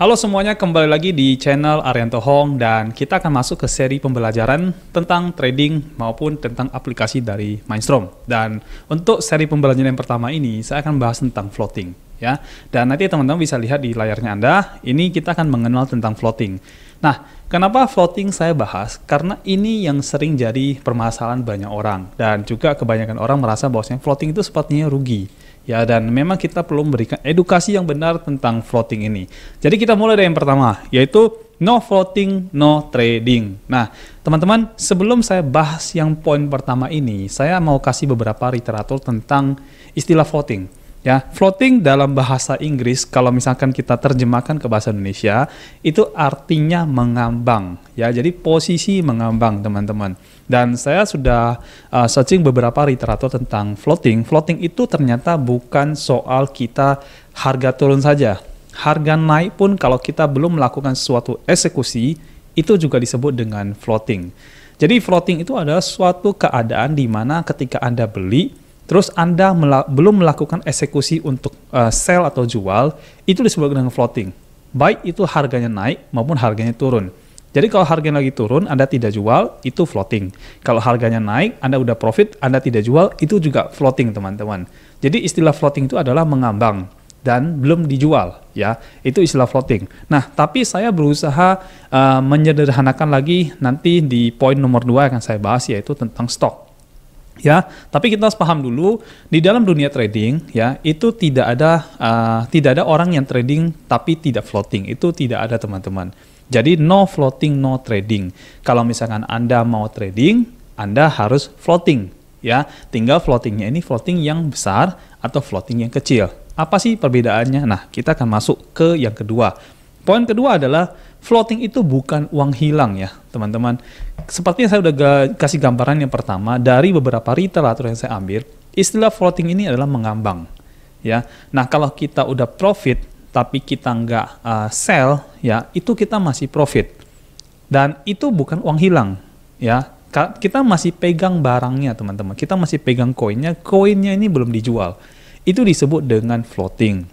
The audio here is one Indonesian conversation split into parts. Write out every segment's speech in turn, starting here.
Halo semuanya, kembali lagi di channel Arianto Hong dan kita akan masuk ke seri pembelajaran tentang trading maupun tentang aplikasi dari Mindstorm. Dan untuk seri pembelajaran yang pertama ini, saya akan bahas tentang floating, ya. Dan nanti teman-teman bisa lihat di layarnya Anda, ini kita akan mengenal tentang floating. Nah, kenapa floating saya bahas? Karena ini yang sering jadi permasalahan banyak orang dan juga kebanyakan orang merasa bahwa floating itu sepertinya rugi. Ya, dan memang kita perlu memberikan edukasi yang benar tentang floating ini. Jadi kita mulai dari yang pertama, yaitu no floating, no trading. Nah, teman-teman, sebelum saya bahas yang poin pertama ini, saya mau kasih beberapa literatur tentang istilah floating. Ya, floating dalam bahasa Inggris, kalau misalkan kita terjemahkan ke bahasa Indonesia, itu artinya mengambang. Ya, jadi posisi mengambang, teman-teman. Dan saya sudah searching beberapa literatur tentang floating. Floating itu ternyata bukan soal kita harga turun saja. Harga naik pun kalau kita belum melakukan suatu eksekusi, itu juga disebut dengan floating. Jadi floating itu adalah suatu keadaan di mana ketika Anda beli, terus Anda belum melakukan eksekusi untuk sell atau jual, itu disebut dengan floating. Baik itu harganya naik maupun harganya turun. Jadi kalau harganya lagi turun, Anda tidak jual, itu floating. Kalau harganya naik, Anda udah profit, Anda tidak jual, itu juga floating, teman-teman. Jadi istilah floating itu adalah mengambang dan belum dijual, ya. Itu istilah floating. Nah, tapi saya berusaha menyederhanakan lagi nanti di poin nomor 2 yang akan saya bahas, yaitu tentang stok. Ya, tapi kita harus paham dulu di dalam dunia trading, ya, itu tidak ada orang yang trading tapi tidak floating. Itu tidak ada, teman-teman. Jadi no floating, no trading. Kalau misalkan Anda mau trading, Anda harus floating, ya. Tinggal floatingnya ini floating yang besar atau floating yang kecil. Apa sih perbedaannya? Nah, kita akan masuk ke yang kedua. Poin kedua adalah floating itu bukan uang hilang, ya, teman-teman. Seperti yang saya udah kasih gambaran yang pertama, dari beberapa literatur yang saya ambil, istilah floating ini adalah mengambang, ya. Nah, kalau kita udah profit, tapi kita nggak sell, ya, itu kita masih profit. Dan itu bukan uang hilang, ya. Kita masih pegang barangnya, teman-teman. Kita masih pegang koinnya ini belum dijual. Itu disebut dengan floating.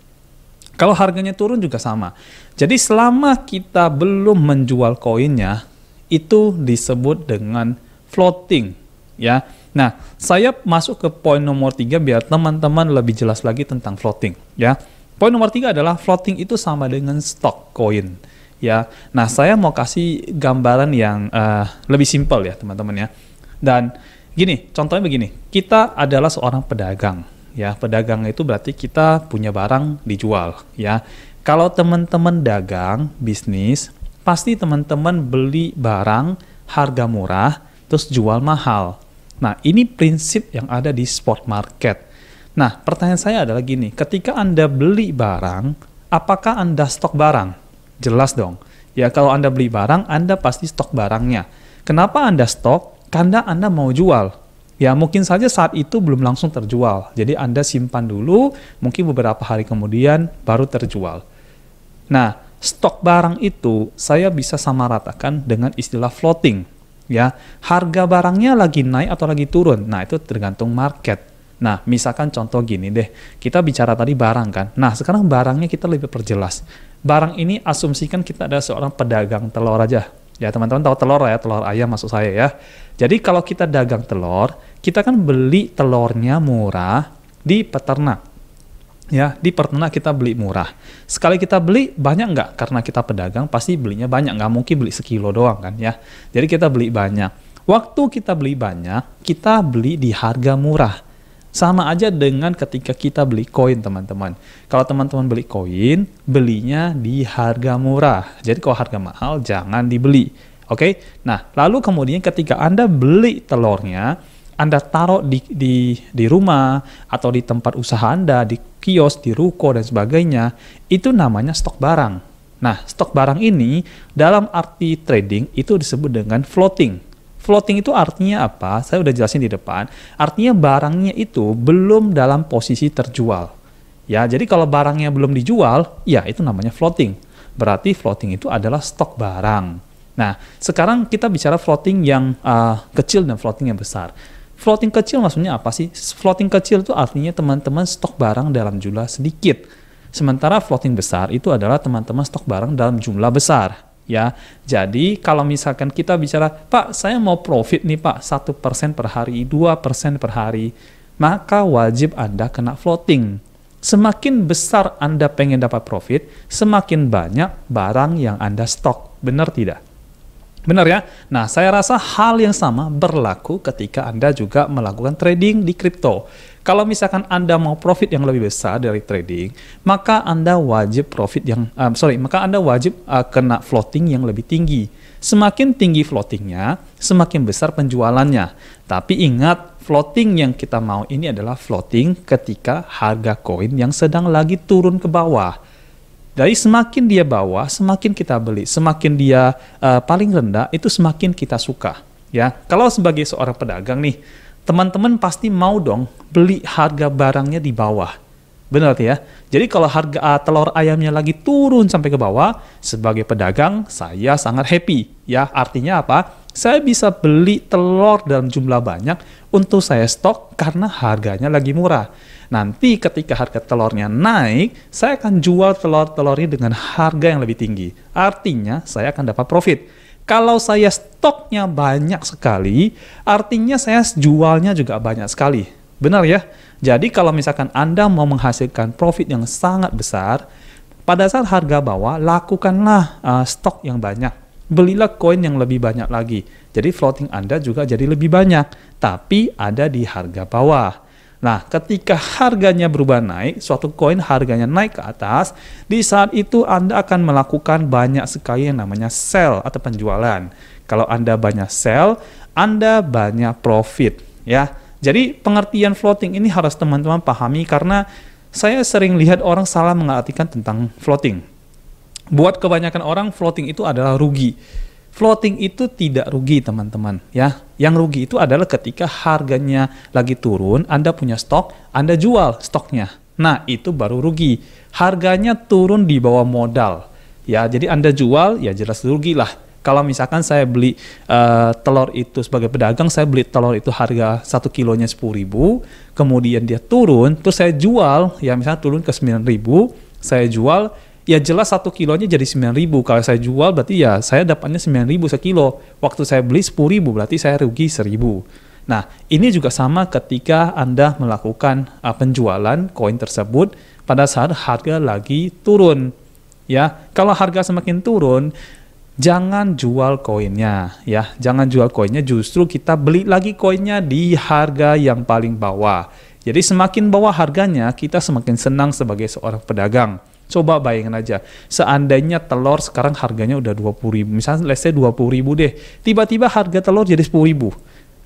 Kalau harganya turun juga sama. Jadi selama kita belum menjual koinnya, itu disebut dengan floating, ya. Nah, saya masuk ke poin nomor 3 biar teman-teman lebih jelas lagi tentang floating, ya. Poin nomor 3 adalah floating itu sama dengan stok koin, ya. Nah, saya mau kasih gambaran yang lebih simpel, ya, teman-teman, ya. Dan gini, contohnya begini, kita adalah seorang pedagang. Ya, pedagang itu berarti kita punya barang dijual, ya. Kalau teman-teman dagang, bisnis, pasti teman-teman beli barang harga murah, terus jual mahal. Nah, ini prinsip yang ada di spot market. Nah, pertanyaan saya adalah gini, ketika Anda beli barang, apakah Anda stok barang? Jelas dong. Ya, kalau Anda beli barang, Anda pasti stok barangnya. Kenapa Anda stok? Karena Anda mau jual. Ya, mungkin saja saat itu belum langsung terjual. Jadi Anda simpan dulu, mungkin beberapa hari kemudian baru terjual. Nah, stok barang itu saya bisa samaratakan dengan istilah floating. Ya, harga barangnya lagi naik atau lagi turun. Nah, itu tergantung market. Nah, misalkan contoh gini deh, kita bicara tadi barang kan. Nah, sekarang barangnya kita lebih perjelas. Barang ini asumsikan kita ada seorang pedagang telur aja. Ya, teman-teman tahu telur ya, telur ayam maksud saya, ya. Jadi kalau kita dagang telur, kita kan beli telurnya murah di peternak. Ya, di peternak kita beli murah. Sekali kita beli, banyak nggak? Karena kita pedagang, pasti belinya banyak. Nggak mungkin beli sekilo doang kan, ya. Jadi kita beli banyak. Waktu kita beli banyak, kita beli di harga murah. Sama aja dengan ketika kita beli koin, teman-teman. Kalau teman-teman beli koin, belinya di harga murah. Jadi kalau harga mahal, jangan dibeli. Oke? Nah, lalu kemudian ketika Anda beli telurnya, Anda taruh di rumah, atau di tempat usaha Anda, di kios, di ruko, dan sebagainya, itu namanya stok barang. Nah, stok barang ini, dalam arti trading, itu disebut dengan floating. Floating itu artinya apa? Saya udah jelasin di depan. Artinya barangnya itu belum dalam posisi terjual. Ya, jadi kalau barangnya belum dijual, ya itu namanya floating. Berarti floating itu adalah stok barang. Nah, sekarang kita bicara floating yang kecil dan floating yang besar. Floating kecil maksudnya apa sih? Floating kecil itu artinya teman-teman stok barang dalam jumlah sedikit. Sementara floating besar itu adalah teman-teman stok barang dalam jumlah besar. Ya, jadi kalau misalkan kita bicara, Pak, saya mau profit nih Pak, 1% per hari, 2% per hari, maka wajib Anda kena floating. Semakin besar Anda pengen dapat profit, semakin banyak barang yang Anda stok. Benar tidak? Benar ya? Nah, saya rasa hal yang sama berlaku ketika Anda juga melakukan trading di kripto. Kalau misalkan Anda mau profit yang lebih besar dari trading, maka Anda wajib kena floating yang lebih tinggi. Semakin tinggi floatingnya, semakin besar penjualannya. Tapi ingat, floating yang kita mau ini adalah floating ketika harga koin yang sedang lagi turun ke bawah. Jadi semakin dia bawah, semakin kita beli. Semakin dia paling rendah, itu semakin kita suka. Ya, kalau sebagai seorang pedagang nih, teman-teman pasti mau dong beli harga barangnya di bawah. Benar ya? Jadi kalau harga telur ayamnya lagi turun sampai ke bawah, sebagai pedagang saya sangat happy. Ya, artinya apa? Saya bisa beli telur dalam jumlah banyak untuk saya stok karena harganya lagi murah. Nanti ketika harga telurnya naik, saya akan jual telur-telurnya dengan harga yang lebih tinggi. Artinya saya akan dapat profit. Kalau saya stoknya banyak sekali, artinya saya jualnya juga banyak sekali. Benar ya? Jadi kalau misalkan Anda mau menghasilkan profit yang sangat besar, pada saat harga bawah, lakukanlah stok yang banyak. Belilah koin yang lebih banyak lagi. Jadi floating Anda juga jadi lebih banyak, tapi ada di harga bawah. Nah, ketika harganya berubah naik, suatu koin harganya naik ke atas, di saat itu Anda akan melakukan banyak sekali yang namanya sell atau penjualan. Kalau Anda banyak sell, Anda banyak profit, ya. Jadi pengertian floating ini harus teman-teman pahami karena saya sering lihat orang salah mengartikan tentang floating. Buat kebanyakan orang floating itu adalah rugi. Floating itu tidak rugi teman-teman ya. Yang rugi itu adalah ketika harganya lagi turun, Anda punya stok, Anda jual stoknya. Nah, itu baru rugi. Harganya turun di bawah modal. Ya, jadi Anda jual ya jelas rugi lah. Kalau misalkan saya beli telur itu sebagai pedagang, saya beli telur itu harga 1 kilonya 10.000, kemudian dia turun, terus saya jual, ya misalnya turun ke 9.000, saya jual, ya jelas 1 kilonya jadi 9.000. Kalau saya jual berarti ya saya dapatnya 9.000 sekilo. Waktu saya beli 10.000 berarti saya rugi 1.000. Nah, ini juga sama ketika Anda melakukan penjualan koin tersebut pada saat harga lagi turun. Ya, kalau harga semakin turun, jangan jual koinnya, ya. Jangan jual koinnya, justru kita beli lagi koinnya di harga yang paling bawah. Jadi semakin bawah harganya, kita semakin senang sebagai seorang pedagang. Coba bayangin aja, seandainya telur sekarang harganya udah 20.000, misalnya let's say 20.000 deh, tiba-tiba harga telur jadi 10.000.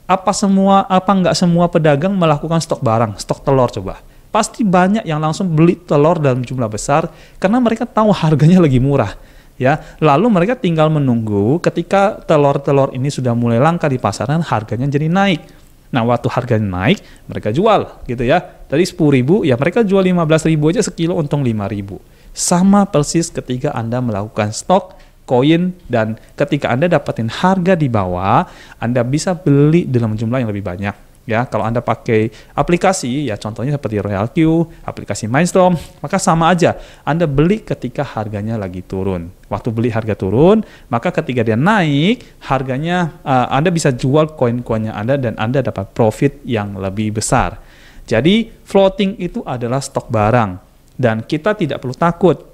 Apa nggak semua pedagang melakukan stok barang, stok telur coba? Pasti banyak yang langsung beli telur dalam jumlah besar karena mereka tahu harganya lagi murah. Ya, lalu mereka tinggal menunggu ketika telur-telur ini sudah mulai langka di pasaran, harganya jadi naik. Nah, waktu harganya naik, mereka jual gitu ya. Dari 10.000, ya mereka jual 15.000 aja sekilo, untung 5.000. Sama persis ketika Anda melakukan stok koin dan ketika Anda dapatin harga di bawah, Anda bisa beli dalam jumlah yang lebih banyak. Ya, kalau Anda pakai aplikasi, ya contohnya seperti RoyalQ, aplikasi Mindstorm, maka sama aja. Anda beli ketika harganya lagi turun. Waktu beli harga turun, maka ketika dia naik, harganya Anda bisa jual koin-koinnya Anda dan Anda dapat profit yang lebih besar. Jadi, floating itu adalah stok barang. Dan kita tidak perlu takut.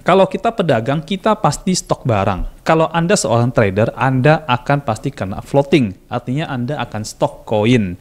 Kalau kita pedagang, kita pasti stok barang. Kalau Anda seorang trader, Anda akan pasti kena floating. Artinya Anda akan stok koin.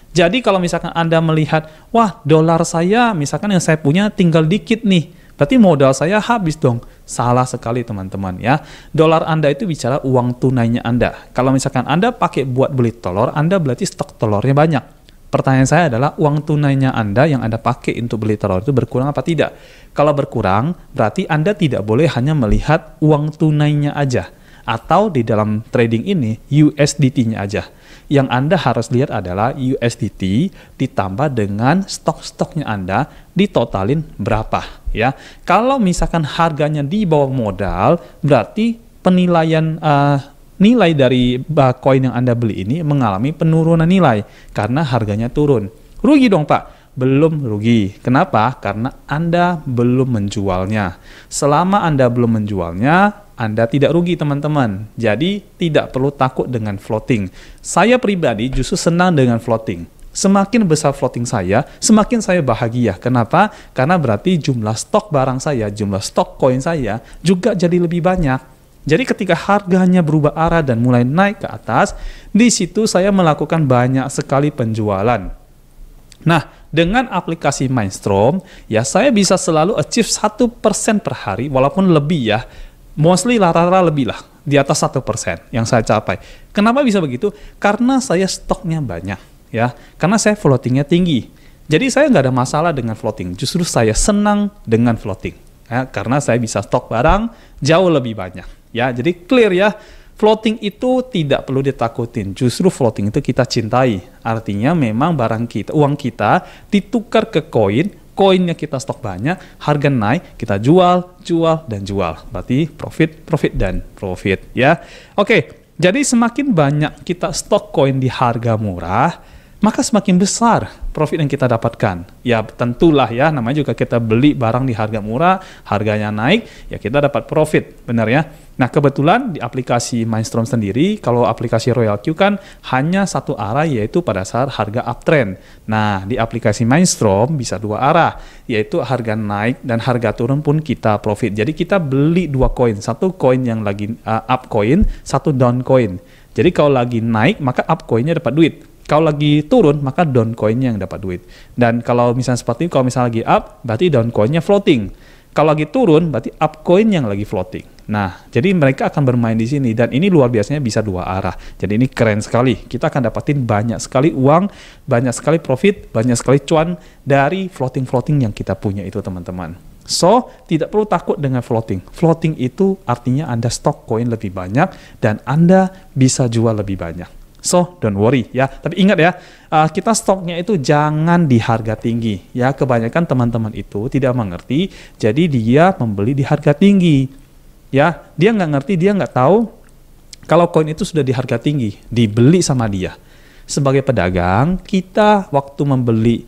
Jadi kalau misalkan Anda melihat, wah dolar saya, misalkan yang saya punya tinggal dikit nih. Berarti modal saya habis dong. Salah sekali teman-teman ya. Dolar Anda itu bicara uang tunainya Anda. Kalau misalkan Anda pakai buat beli telur, Anda berarti stok telurnya banyak. Pertanyaan saya adalah uang tunainya Anda yang Anda pakai untuk beli telur itu berkurang apa tidak? Kalau berkurang, berarti Anda tidak boleh hanya melihat uang tunainya aja. Atau di dalam trading ini, USDT-nya aja. Yang Anda harus lihat adalah USDT ditambah dengan stok-stoknya Anda, ditotalin berapa. Ya. Kalau misalkan harganya di bawah modal, berarti penilaian nilai dari koin yang Anda beli ini mengalami penurunan nilai karena harganya turun. Rugi dong Pak. Belum rugi. Kenapa? Karena Anda belum menjualnya. Selama Anda belum menjualnya, Anda tidak rugi, teman-teman. Jadi, tidak perlu takut dengan floating. Saya pribadi justru senang dengan floating. Semakin besar floating saya, semakin saya bahagia. Kenapa? Karena berarti jumlah stok barang saya, jumlah stok koin saya juga jadi lebih banyak. Jadi ketika harganya berubah arah dan mulai naik ke atas, di situ saya melakukan banyak sekali penjualan. Nah, dengan aplikasi Mindstorm, ya saya bisa selalu achieve 1% per hari, walaupun lebih ya, mostly rata-rata lebih lah, di atas 1% yang saya capai. Kenapa bisa begitu? Karena saya stoknya banyak, ya, karena saya floatingnya tinggi. Jadi saya nggak ada masalah dengan floating, justru saya senang dengan floating, ya, karena saya bisa stok barang jauh lebih banyak. Ya, jadi clear ya, floating itu tidak perlu ditakutin. Justru floating itu kita cintai. Artinya memang barang kita, uang kita ditukar ke koin, koinnya kita stok banyak, harga naik, kita jual, dan jual. Berarti profit dan profit ya. Oke, jadi semakin banyak kita stok koin di harga murah, maka semakin besar profit yang kita dapatkan. Ya tentulah ya, namanya juga kita beli barang di harga murah, harganya naik, ya kita dapat profit, benar ya. Nah kebetulan di aplikasi Mindstorm sendiri, kalau aplikasi Royal Q kan hanya satu arah, yaitu pada saat harga uptrend. Nah di aplikasi Mindstorm bisa dua arah, yaitu harga naik dan harga turun pun kita profit. Jadi kita beli dua koin, satu koin yang lagi up coin, satu down coin. Jadi kalau lagi naik maka up coinnya dapat duit. Kalau lagi turun, maka down coinnya yang dapat duit. Dan kalau misalnya seperti ini, kalau misalnya lagi up, berarti down coinnya floating. Kalau lagi turun, berarti up coin yang lagi floating. Nah, jadi mereka akan bermain di sini. Dan ini luar biasanya bisa dua arah. Jadi ini keren sekali. Kita akan dapatin banyak sekali uang, banyak sekali profit, banyak sekali cuan dari floating-floating yang kita punya itu, teman-teman. So, tidak perlu takut dengan floating. Floating itu artinya Anda stok koin lebih banyak dan Anda bisa jual lebih banyak. So, don't worry ya. Tapi ingat ya, kita stoknya itu jangan di harga tinggi. Ya, kebanyakan teman-teman itu tidak mengerti, jadi dia membeli di harga tinggi. Ya, dia nggak ngerti, dia nggak tahu kalau koin itu sudah di harga tinggi, dibeli sama dia. Sebagai pedagang, kita waktu membeli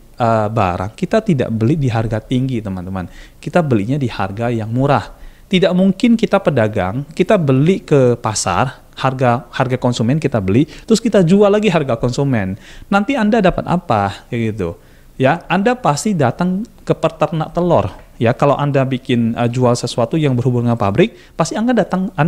barang, kita tidak beli di harga tinggi, teman-teman. Kita belinya di harga yang murah. Tidak mungkin kita pedagang, kita beli ke pasar, harga konsumen kita beli, terus kita jual lagi harga konsumen. Nanti Anda dapat apa? Kayak gitu. Ya, Anda pasti datang ke peternak telur. Ya, kalau Anda bikin jual sesuatu yang berhubungan dengan pabrik, pasti Anda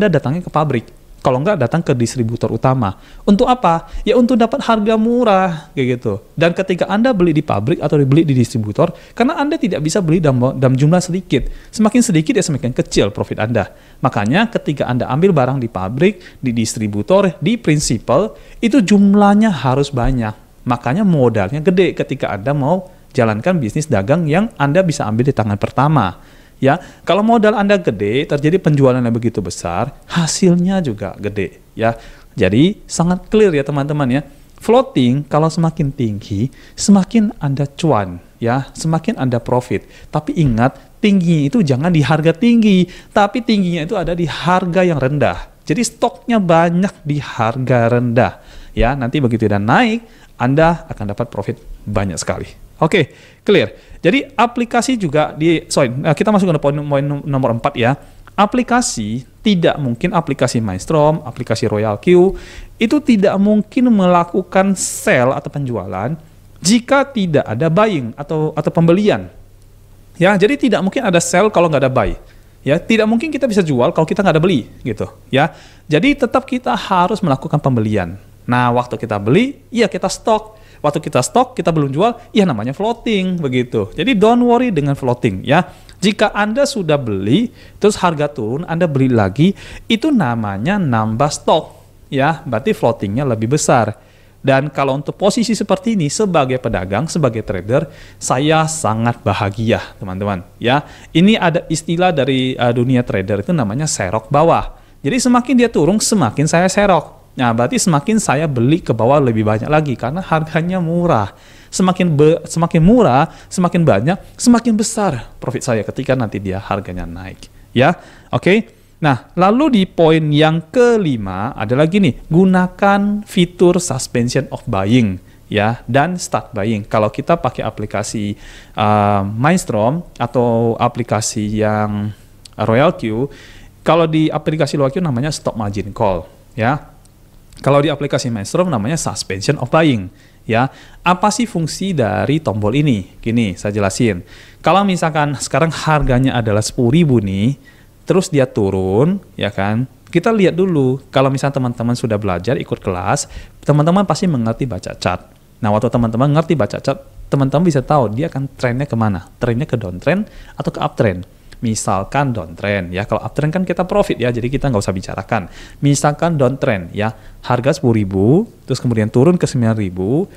datangnya ke pabrik. Kalau enggak, datang ke distributor utama. Untuk apa? Ya untuk dapat harga murah, kayak gitu. Dan ketika Anda beli di pabrik atau dibeli di distributor, karena Anda tidak bisa beli dalam jumlah sedikit. Semakin sedikit ya semakin kecil profit Anda. Makanya ketika Anda ambil barang di pabrik, di distributor, di prinsipal, itu jumlahnya harus banyak. Makanya modalnya gede ketika Anda mau jalankan bisnis dagang yang Anda bisa ambil di tangan pertama. Ya, kalau modal Anda gede, terjadi penjualan yang begitu besar, hasilnya juga gede. Ya, jadi sangat clear ya teman-teman ya. Floating kalau semakin tinggi, semakin Anda cuan, ya, semakin Anda profit. Tapi ingat, tinggi itu jangan di harga tinggi, tapi tingginya itu ada di harga yang rendah. Jadi stoknya banyak di harga rendah. Ya, nanti begitu dan naik, Anda akan dapat profit banyak sekali. Oke, clear. Jadi aplikasi juga kita masuk ke poin nomor 4 ya. Aplikasi tidak mungkin, aplikasi Mindstorm, aplikasi Royal Q itu tidak mungkin melakukan sell atau penjualan jika tidak ada buying atau pembelian. Ya, jadi tidak mungkin ada sell kalau nggak ada buy. Ya, tidak mungkin kita bisa jual kalau kita nggak ada beli gitu. Ya, jadi tetap kita harus melakukan pembelian. Nah, waktu kita beli, ya kita stok. Waktu kita stok, kita belum jual, ya namanya floating, begitu. Jadi don't worry dengan floating, ya. Jika Anda sudah beli, terus harga turun, Anda beli lagi, itu namanya nambah stok, ya. Berarti floatingnya lebih besar. Dan kalau untuk posisi seperti ini, sebagai pedagang, sebagai trader, saya sangat bahagia, teman-teman. Ya, ini ada istilah dari dunia trader itu namanya serok bawah. Jadi semakin dia turun, semakin saya serok. Nah, berarti semakin saya beli ke bawah lebih banyak lagi karena harganya murah. Semakin murah, semakin banyak, semakin besar profit saya ketika nanti dia harganya naik. Ya, oke. Nah, lalu di poin yang kelima ada lagi nih, gunakan fitur suspension of buying. ya, dan start buying. Kalau kita pakai aplikasi Mindstorm atau aplikasi yang RoyalQ, kalau di aplikasi RoyalQ namanya stop margin call, ya. Kalau di aplikasi Mindstorm namanya suspension of buying, ya. Apa sih fungsi dari tombol ini? Gini, saya jelasin. Kalau misalkan sekarang harganya adalah 10.000 nih, terus dia turun, ya kan? Kita lihat dulu, kalau misalnya teman-teman sudah belajar ikut kelas, teman-teman pasti mengerti baca chart. Nah, waktu teman-teman ngerti baca chart, teman-teman bisa tahu dia akan trennya kemana. Trennya ke downtrend atau ke uptrend. Misalkan downtrend, ya. Kalau uptrend kan kita profit, ya, jadi kita nggak usah bicarakan. Misalkan downtrend, ya, harga 10.000, terus kemudian turun ke 9.000,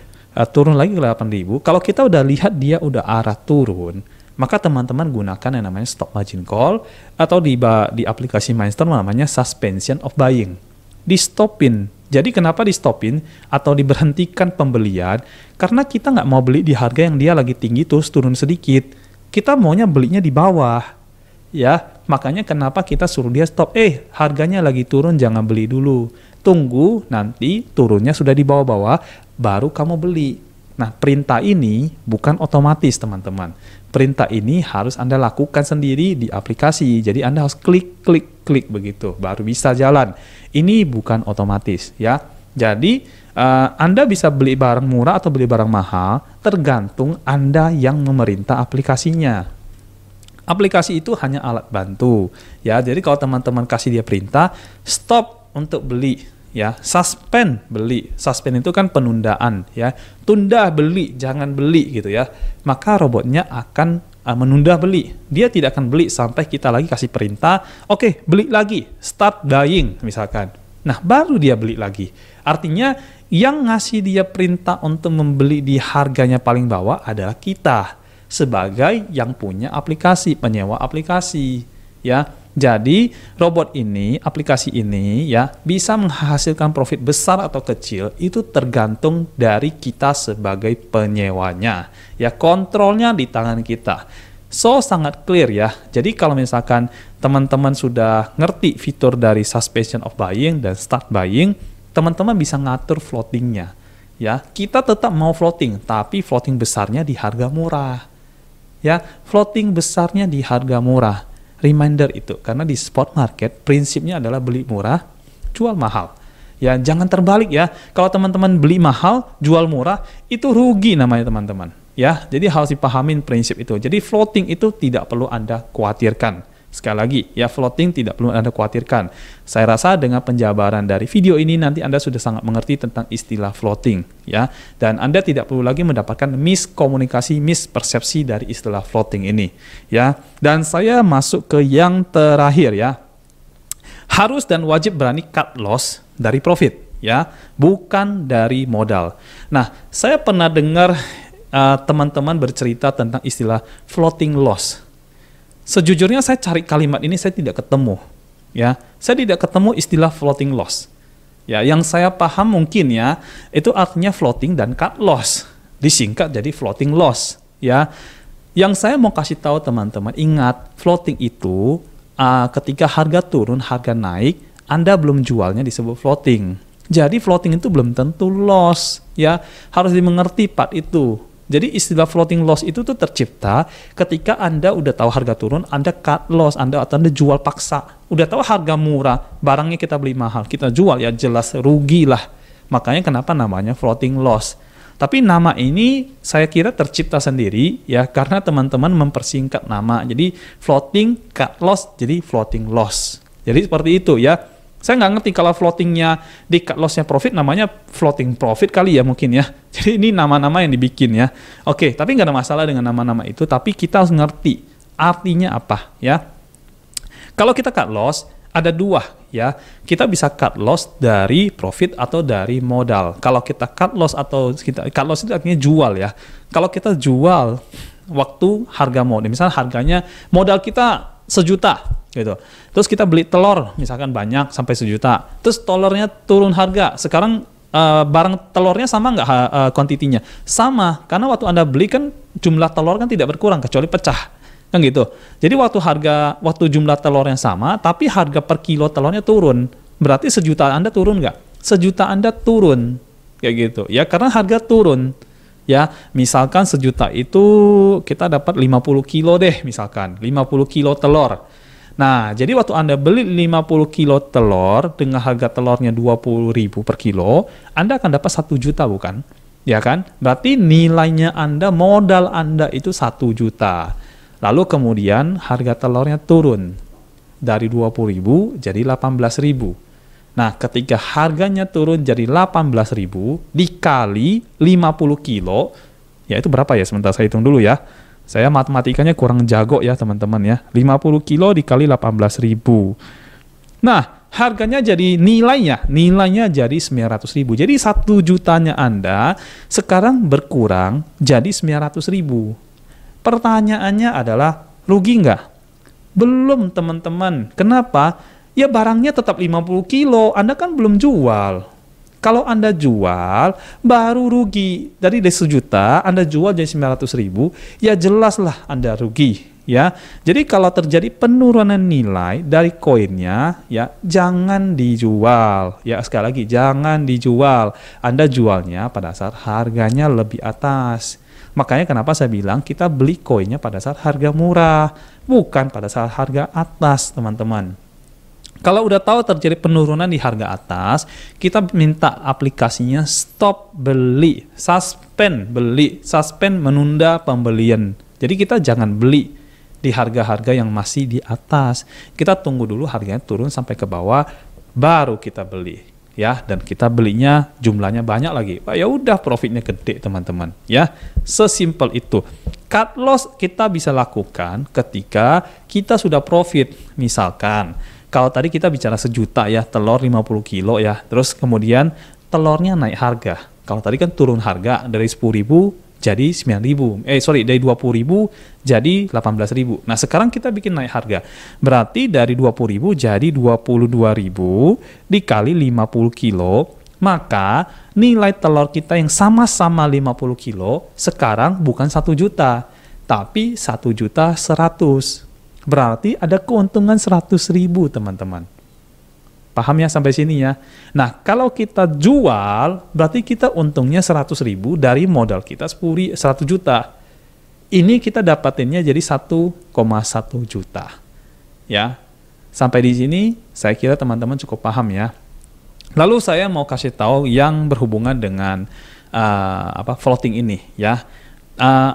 turun lagi ke 8.000. Kalau kita udah lihat dia udah arah turun, maka teman-teman gunakan yang namanya stop margin call, atau di aplikasi Mindstorm namanya suspension of buying. Di stopin. Jadi kenapa di stopin atau diberhentikan pembelian? Karena kita nggak mau beli di harga yang dia lagi tinggi terus turun sedikit. Kita maunya belinya di bawah. Ya, makanya kenapa kita suruh dia stop. Harganya lagi turun, jangan beli dulu. Tunggu nanti turunnya sudah di bawah-bawah, baru kamu beli. Nah, perintah ini bukan otomatis, teman-teman. Perintah ini harus Anda lakukan sendiri di aplikasi. Jadi Anda harus klik begitu, baru bisa jalan. Ini bukan otomatis, ya. Jadi Anda bisa beli barang murah atau beli barang mahal, tergantung Anda yang memerintah aplikasinya. Aplikasi itu hanya alat bantu, ya. Jadi kalau teman-teman kasih dia perintah, stop untuk beli. Ya, suspend beli. Suspend itu kan penundaan, ya. Tunda beli, jangan beli gitu, ya. Maka robotnya akan menunda beli. Dia tidak akan beli sampai kita lagi kasih perintah, oke, beli lagi, start buying misalkan. Nah, baru dia beli lagi. Artinya yang ngasih dia perintah untuk membeli di harganya paling bawah adalah kita sebagai yang punya aplikasi, penyewa aplikasi, ya. Jadi, robot ini, aplikasi ini, ya, bisa menghasilkan profit besar atau kecil, itu tergantung dari kita sebagai penyewanya. Ya, kontrolnya di tangan kita. So, sangat clear, ya. Jadi, kalau misalkan teman-teman sudah ngerti fitur dari suspension of buying dan start buying, teman-teman bisa ngatur floatingnya. Ya, kita tetap mau floating, tapi floating besarnya di harga murah. Ya, floating besarnya di harga murah. Reminder itu, karena di spot market prinsipnya adalah beli murah, jual mahal. Ya, jangan terbalik, ya. Kalau teman-teman beli mahal, jual murah, itu rugi namanya, teman-teman. Ya, jadi harus dipahamin prinsip itu. Jadi floating itu tidak perlu Anda khawatirkan. Sekali lagi, ya, floating tidak perlu Anda khawatirkan. Saya rasa dengan penjabaran dari video ini nanti Anda sudah sangat mengerti tentang istilah floating, ya. Dan Anda tidak perlu lagi mendapatkan miskomunikasi, mispersepsi dari istilah floating ini, ya. Dan saya masuk ke yang terakhir, ya. Harus dan wajib berani cut loss dari profit, ya, bukan dari modal. Nah, saya pernah dengar teman-teman bercerita tentang istilah floating loss. Sejujurnya saya cari kalimat ini saya tidak ketemu, ya. Saya tidak ketemu istilah floating loss. Ya, yang saya paham mungkin, ya, itu artinya floating dan cut loss. Disingkat jadi floating loss, ya. Yang saya mau kasih tahu teman-teman, ingat, floating itu ketika harga turun, harga naik, Anda belum jualnya disebut floating. Jadi floating itu belum tentu loss, ya. Harus dimengerti part itu. Jadi istilah floating loss itu tuh tercipta ketika Anda udah tahu harga turun, Anda cut loss, Anda jual paksa. Udah tahu harga murah, barangnya kita beli mahal, kita jual, ya jelas rugi lah. Makanya kenapa namanya floating loss. Tapi nama ini saya kira tercipta sendiri, ya, karena teman-teman mempersingkat nama. Jadi floating, cut loss, jadi floating loss. Jadi seperti itu, ya. Saya nggak ngerti kalau floatingnya di cut lossnya profit namanya floating profit kali, ya, mungkin, ya. Jadi ini nama-nama yang dibikin, ya. Oke, tapi nggak ada masalah dengan nama-nama itu, tapi kita harus ngerti artinya apa, ya. Kalau kita cut loss ada dua, ya. Kita bisa cut loss dari profit atau dari modal. Kalau kita cut loss cut loss itu artinya jual, ya. Kalau kita jual waktu harga modal, misalnya harganya modal kita 1 juta gitu. Terus kita beli telur misalkan banyak sampai 1 juta. Terus telurnya turun harga. Sekarang barang telurnya sama nggak kuantitinya? Sama, karena waktu Anda beli kan jumlah telur kan tidak berkurang kecuali pecah. Kan gitu. Jadi waktu jumlah telurnya sama, tapi harga per kilo telurnya turun. Berarti 1 juta Anda turun nggak? 1 juta Anda turun. kayak gitu. Ya karena harga turun. Ya, misalkan sejuta itu kita dapat 50 kilo deh, misalkan 50 kilo telur. Nah, jadi waktu Anda beli 50 kilo telur dengan harga telurnya 20.000 per kilo, Anda akan dapat 1 juta bukan? Ya kan? Berarti nilainya Anda, modal Anda itu 1 juta. Lalu kemudian harga telurnya turun dari 20.000 jadi 18.000. Nah, ketika harganya turun jadi 18.000 dikali 50 kilo, ya itu berapa ya? Sebentar saya hitung dulu ya. Saya matematikanya kurang jago ya teman-teman ya. 50 kilo dikali 18.000. Nah, harganya jadi nilainya jadi 900.000. Jadi 1 jutanya Anda sekarang berkurang jadi 900.000. Pertanyaannya adalah, rugi nggak? Belum teman-teman. Kenapa? Ya barangnya tetap 50 kilo, Anda kan belum jual. Kalau Anda jual, baru rugi. Dari 1 juta, Anda jual jadi 900.000, ya jelaslah Anda rugi. Ya, jadi kalau terjadi penurunan nilai dari koinnya, ya jangan dijual. Ya sekali lagi, jangan dijual. Anda jualnya pada saat harganya lebih atas. Makanya kenapa saya bilang kita beli koinnya pada saat harga murah, bukan pada saat harga atas, teman-teman. Kalau udah tahu terjadi penurunan di harga atas, kita minta aplikasinya stop beli, suspend beli, suspend menunda pembelian. Jadi kita jangan beli di harga-harga yang masih di atas. Kita tunggu dulu harganya turun sampai ke bawah, baru kita beli. Ya, dan kita belinya jumlahnya banyak lagi. Ya udah profitnya gede teman-teman. Ya, sesimpel itu. Cut loss kita bisa lakukan ketika kita sudah profit. Misalkan, kalau tadi kita bicara 1 juta ya, telur 50 kilo ya, terus kemudian telurnya naik harga. Kalau tadi kan turun harga dari 10.000 jadi 9.000. Dari 20.000 jadi 18.000. Nah, sekarang kita bikin naik harga. Berarti dari 20.000 jadi 22.000 dikali 50 kilo, maka nilai telur kita yang sama-sama 50 kilo sekarang bukan 1 juta, tapi 1.100.000. Berarti ada keuntungan 100.000 teman-teman. Paham ya sampai sini ya? Nah, kalau kita jual, berarti kita untungnya 100.000 dari modal kita 100 juta. Ini kita dapatinnya jadi 1,1 juta. Ya, sampai di sini saya kira teman-teman cukup paham ya. Lalu saya mau kasih tahu yang berhubungan dengan floating ini ya.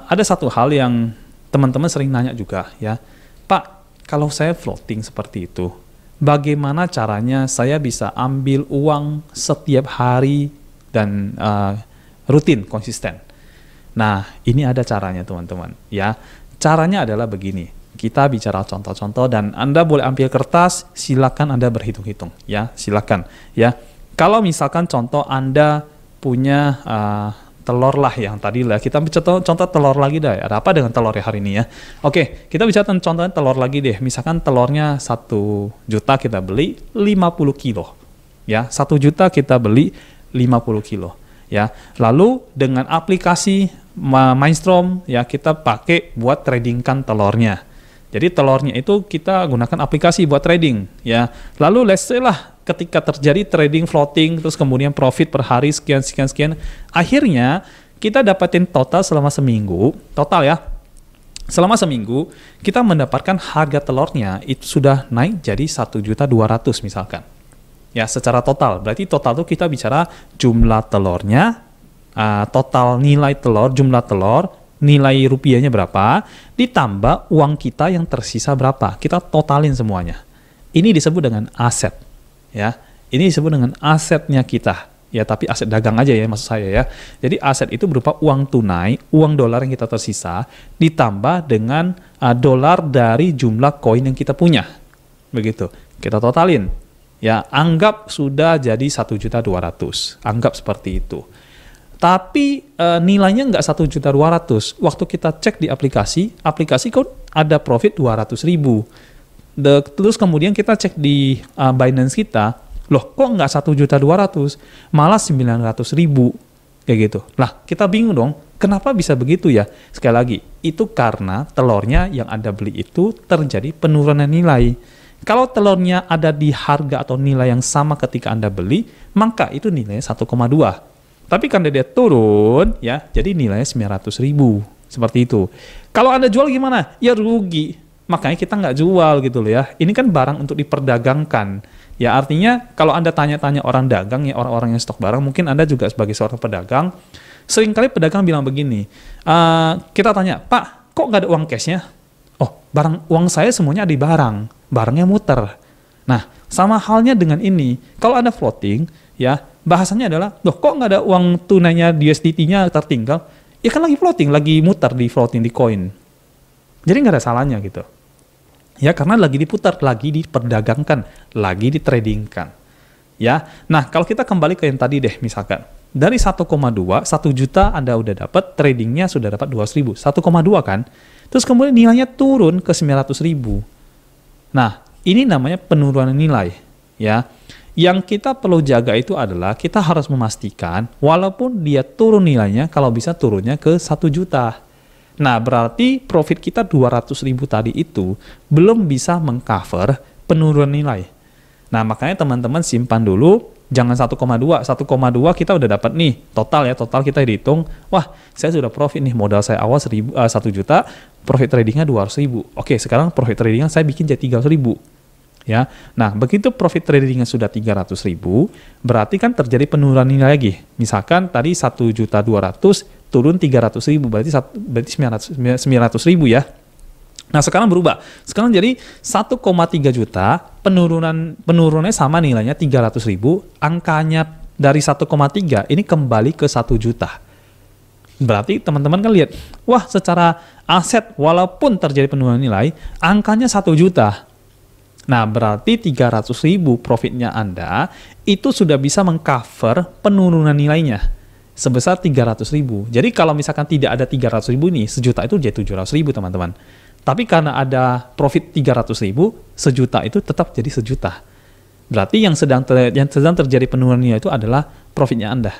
Ada satu hal yang teman-teman sering nanya juga ya. Pak, kalau saya floating seperti itu, bagaimana caranya saya bisa ambil uang setiap hari dan rutin, konsisten? Nah, ini ada caranya teman-teman. Ya, caranya adalah begini. Kita bicara contoh-contoh dan Anda boleh ambil kertas, silakan Anda berhitung-hitung. Ya, silakan. Ya, kalau misalkan contoh Anda punya telur lah yang tadi lah, kita contoh telur lagi deh. Ada apa dengan telur ya hari ini ya? Oke, kita bicara contohnya telur lagi deh. Misalkan telurnya 1 juta kita beli 50 kilo. Ya, 1 juta kita beli 50 kilo. Ya, lalu dengan aplikasi Mindstorm ya kita pakai buat tradingkan telurnya. Jadi telurnya itu kita gunakan aplikasi buat trading ya. Lalu let's say lah ketika terjadi trading floating terus kemudian profit per hari sekian, akhirnya kita dapatin total selama seminggu, total ya. Selama seminggu kita mendapatkan harga telurnya itu sudah naik jadi 1.200.000 misalkan. Ya, secara total. Berarti total itu kita bicara jumlah telurnya, total nilai telur, jumlah telur, nilai rupiahnya berapa, ditambah uang kita yang tersisa berapa. Kita totalin semuanya. Ini disebut dengan aset. Ya, ini disebut dengan asetnya kita. Ya, tapi aset dagang aja ya maksud saya ya. Jadi aset itu berupa uang tunai, uang dolar yang kita tersisa, ditambah dengan dolar dari jumlah koin yang kita punya. Begitu. Kita totalin. Ya, anggap sudah jadi 1.200.000. Anggap seperti itu. Tapi nilainya nggak 1.200.000. Waktu kita cek di aplikasi kok ada profit 200.000. Terus kemudian kita cek di Binance kita, loh kok nggak 1.200.000, malah 900.000 kayak gitu. Lah kita bingung dong, kenapa bisa begitu ya? Sekali lagi, itu karena telurnya yang Anda beli itu terjadi penurunan nilai. Kalau telurnya ada di harga atau nilai yang sama ketika Anda beli, maka itu nilainya 1,2. Tapi karena dia turun, ya, jadi nilainya 900.000. Seperti itu. Kalau Anda jual gimana? Ya rugi. Makanya kita nggak jual gitu loh ya. Ini kan barang untuk diperdagangkan. Ya artinya kalau Anda tanya-tanya orang dagang, ya orang-orang yang stok barang, mungkin Anda juga sebagai seorang pedagang, seringkali pedagang bilang begini, kita tanya, Pak, kok nggak ada uang cashnya? Oh, uang saya semuanya ada di barangnya muter. Nah, sama halnya dengan ini, kalau Anda floating, ya bahasanya adalah, loh kok nggak ada uang tunainya di USDT-nya tertinggal? Ya kan lagi floating, lagi muter di floating di koin. Jadi nggak ada salahnya gitu. Ya karena lagi diputar, lagi diperdagangkan, lagi ditradingkan. Ya, nah kalau kita kembali ke yang tadi deh, misalkan dari 1,2, 1 juta Anda udah dapat, tradingnya sudah dapat 200.000, 1,2 kan? Terus kemudian nilainya turun ke 900.000. Nah, ini namanya penurunan nilai. Ya, yang kita perlu jaga itu adalah kita harus memastikan walaupun dia turun nilainya, kalau bisa turunnya ke 1 juta. Nah, berarti profit kita 200.000 tadi itu belum bisa mengcover penurunan nilai. Nah, makanya teman-teman simpan dulu, jangan 1,2. 1,2 kita udah dapat nih, total kita hitung, wah, saya sudah profit nih, modal saya awal 1 juta, profit tradingnya 200.000. Oke, sekarang profit tradingnya saya bikin jadi 300.000. Ya, nah begitu profit tradingnya sudah 300.000, berarti kan terjadi penurunan nilai lagi. Misalkan tadi 1.200.000 turun 300.000, berarti 900.000 ya. Nah sekarang berubah, sekarang jadi 1,3 juta, penurunannya sama nilainya 300.000, angkanya dari 1,3 ini kembali ke 1 juta. Berarti teman-teman kan lihat, wah secara aset walaupun terjadi penurunan nilai, angkanya 1 juta. Nah, berarti 300.000 profitnya Anda itu sudah bisa mengcover penurunan nilainya sebesar 300.000. Jadi kalau misalkan tidak ada 300.000 nih, sejuta itu jadi 700.000 teman-teman. Tapi karena ada profit 300.000, sejuta itu tetap jadi sejuta. Berarti yang sedang terjadi penurunan nilai itu adalah profitnya Anda.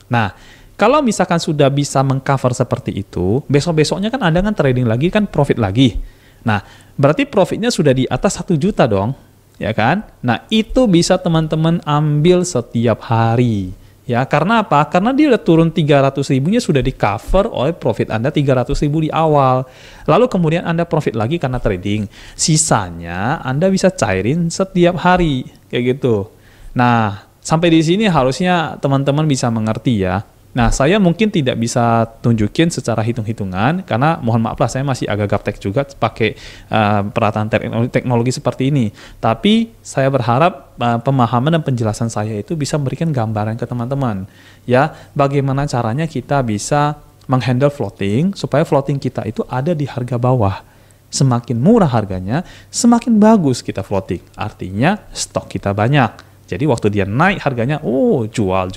Nah, kalau misalkan sudah bisa mengcover seperti itu, besok-besoknya kan Anda kan trading lagi, kan profit lagi. Nah, berarti profitnya sudah di atas 1 juta dong, ya kan? Nah, itu bisa teman-teman ambil setiap hari. Ya, karena apa? Karena dia udah turun 300.000-nya sudah di cover oleh profit Anda 300.000 di awal. Lalu kemudian Anda profit lagi karena trading. Sisanya Anda bisa cairin setiap hari, kayak gitu. Nah, sampai di sini harusnya teman-teman bisa mengerti ya. Nah, saya mungkin tidak bisa tunjukin secara hitung-hitungan karena mohon maaf lah, saya masih agak gaptek juga pakai peralatan teknologi seperti ini. Tapi saya berharap pemahaman dan penjelasan saya itu bisa memberikan gambaran ke teman-teman. Ya, bagaimana caranya kita bisa menghandle floating supaya floating kita itu ada di harga bawah. Semakin murah harganya, semakin bagus kita floating. Artinya stok kita banyak. Jadi waktu dia naik harganya, jual,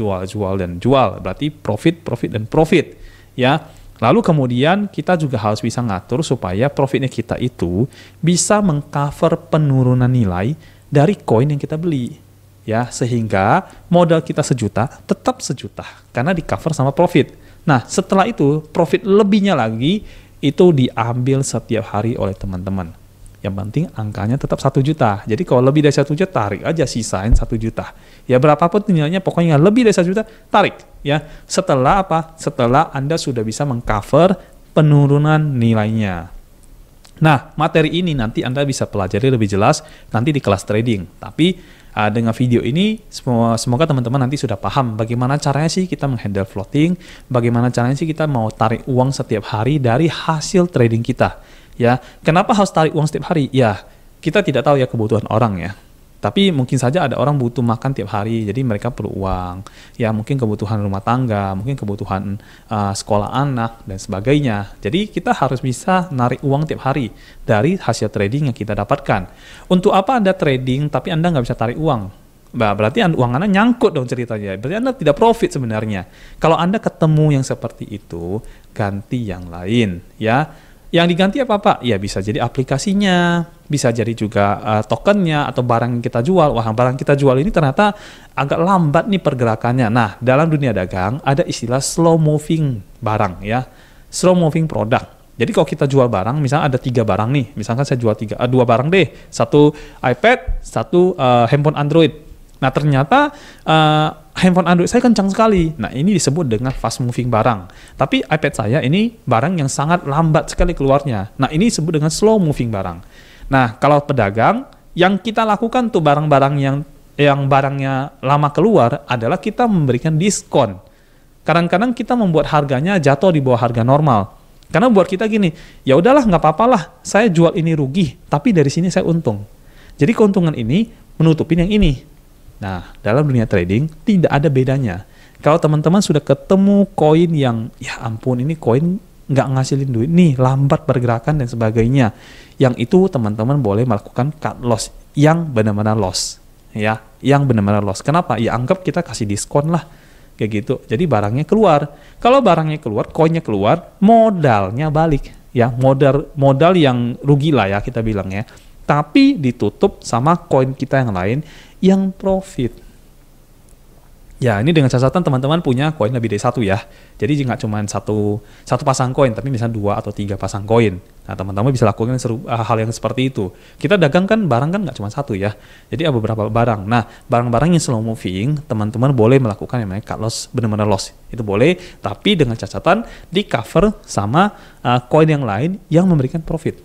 dan jual. Berarti profit, dan profit. Ya. Lalu kemudian kita juga harus bisa ngatur supaya profitnya kita itu bisa mengcover penurunan nilai dari koin yang kita beli. Ya, sehingga modal kita 1 juta, tetap 1 juta. Karena di cover sama profit. Nah, setelah itu, profit lebihnya lagi, itu diambil setiap hari oleh teman-teman. Yang penting angkanya tetap 1 juta. Jadi kalau lebih dari 1 juta, tarik aja, sisain 1 juta. Ya berapapun nilainya, pokoknya lebih dari 1 juta, tarik. Ya, setelah apa? Setelah Anda sudah bisa mengcover penurunan nilainya. Nah, materi ini nanti Anda bisa pelajari lebih jelas nanti di kelas trading. Tapi dengan video ini, semoga teman-teman nanti sudah paham bagaimana caranya sih kita menghandle floating, bagaimana caranya sih kita mau tarik uang setiap hari dari hasil trading kita. Ya, kenapa harus tarik uang setiap hari? Ya, kita tidak tahu ya kebutuhan orang ya. Tapi mungkin saja ada orang butuh makan tiap hari, jadi mereka perlu uang. Ya, mungkin kebutuhan rumah tangga, mungkin kebutuhan sekolah anak, dan sebagainya. Jadi kita harus bisa narik uang tiap hari dari hasil trading yang kita dapatkan. Untuk apa Anda trading, tapi Anda nggak bisa tarik uang? Nah, berarti uang Anda nyangkut dong ceritanya. Berarti Anda tidak profit sebenarnya. Kalau Anda ketemu yang seperti itu, ganti yang lain. Ya. Yang diganti apa Pak? Ya bisa jadi aplikasinya, bisa jadi juga tokennya atau barang yang kita jual. Wah, barang kita jual ini ternyata agak lambat nih pergerakannya. Nah, dalam dunia dagang ada istilah slow moving barang ya, slow moving product. Jadi kalau kita jual barang, misalnya ada 3 barang nih, misalkan saya jual 2 barang deh, 1 iPad, 1 handphone Android. Nah ternyata handphone Android saya kencang sekali. Nah, ini disebut dengan fast moving barang. Tapi iPad saya ini barang yang sangat lambat sekali keluarnya. Nah, ini disebut dengan slow moving barang. Nah, kalau pedagang, yang kita lakukan tuh barang-barang yang barangnya lama keluar adalah kita memberikan diskon. Kadang-kadang kita membuat harganya jatuh di bawah harga normal. Karena buat kita gini, ya udahlah nggak apa-apalah, saya jual ini rugi, tapi dari sini saya untung. Jadi keuntungan ini menutupin yang ini. Nah, dalam dunia trading tidak ada bedanya. Kalau teman-teman sudah ketemu koin yang, ya ampun ini koin nggak ngasilin duit, nih lambat pergerakan dan sebagainya. Yang itu teman-teman boleh melakukan cut loss yang benar-benar loss. Ya, yang benar-benar loss. Kenapa? Ya anggap kita kasih diskon lah. Kayak gitu. Jadi barangnya keluar. Kalau barangnya keluar, koinnya keluar, modalnya balik. Ya, modal yang rugi lah ya kita bilang ya. Tapi ditutup sama koin kita yang lain yang profit. Ya, ini dengan catatan teman-teman punya koin lebih dari satu ya. Jadi nggak cuma satu pasang koin, tapi misalnya 2 atau 3 pasang koin. Nah, teman-teman bisa lakukan hal yang seperti itu. Kita dagang kan barang kan nggak cuma satu ya. Jadi ada beberapa barang. Nah, barang-barang yang slow moving, teman-teman boleh melakukan yang namanya cut loss, benar-benar loss. Itu boleh, tapi dengan catatan di cover sama koin yang lain yang memberikan profit.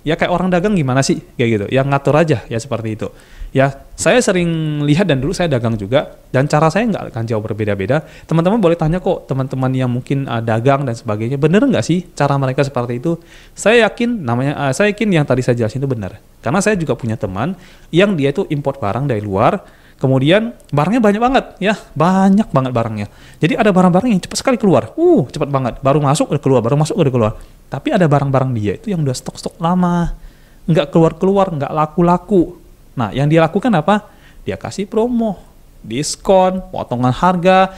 Ya kayak orang dagang gimana sih? Kayak gitu. Yang ngatur aja ya seperti itu. Ya, saya sering lihat dan dulu saya dagang juga, dan cara saya nggak akan jauh berbeda-beda. Teman-teman boleh tanya kok, teman-teman yang mungkin dagang dan sebagainya, bener nggak sih cara mereka seperti itu? Saya yakin saya yakin yang tadi saya jelasin itu benar. Karena saya juga punya teman yang dia itu import barang dari luar, kemudian barangnya banyak banget, ya banyak banget barangnya. Jadi ada barang-barang yang cepat sekali keluar, cepat banget, baru masuk udah keluar, baru masuk udah keluar. Tapi ada barang-barang dia itu yang udah stok-stok lama, nggak keluar-keluar, nggak laku-laku. Nah, yang dia lakukan apa? Dia kasih promo, diskon, potongan harga,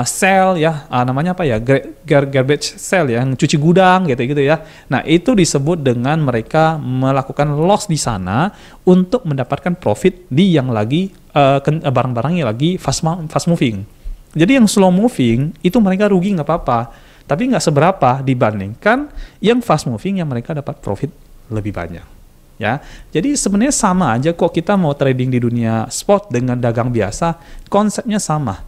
sale ya, namanya apa ya, garbage sale ya, yang cuci gudang gitu ya. Nah, itu disebut dengan mereka melakukan loss di sana untuk mendapatkan profit di yang lagi barang-barang yang lagi fast moving. Jadi yang slow moving itu mereka rugi nggak apa-apa, tapi nggak seberapa dibandingkan yang fast moving yang mereka dapat profit lebih banyak. Ya, jadi sebenarnya sama aja kok kita mau trading di dunia spot dengan dagang biasa, konsepnya sama.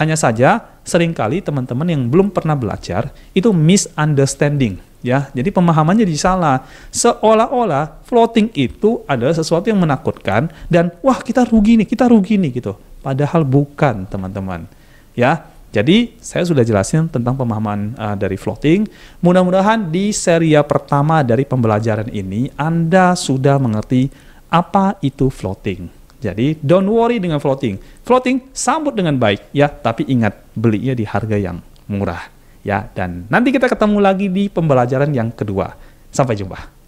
Hanya saja seringkali teman-teman yang belum pernah belajar itu misunderstanding, ya. Jadi pemahamannya jadi salah. Seolah-olah floating itu adalah sesuatu yang menakutkan dan wah kita rugi nih gitu. Padahal bukan, teman-teman. Ya. Jadi, saya sudah jelasin tentang pemahaman dari floating. Mudah-mudahan di seri pertama dari pembelajaran ini, Anda sudah mengerti apa itu floating. Jadi, don't worry dengan floating. Floating sambut dengan baik, ya. Tapi ingat, belinya di harga yang murah. Ya, dan nanti kita ketemu lagi di pembelajaran yang kedua. Sampai jumpa.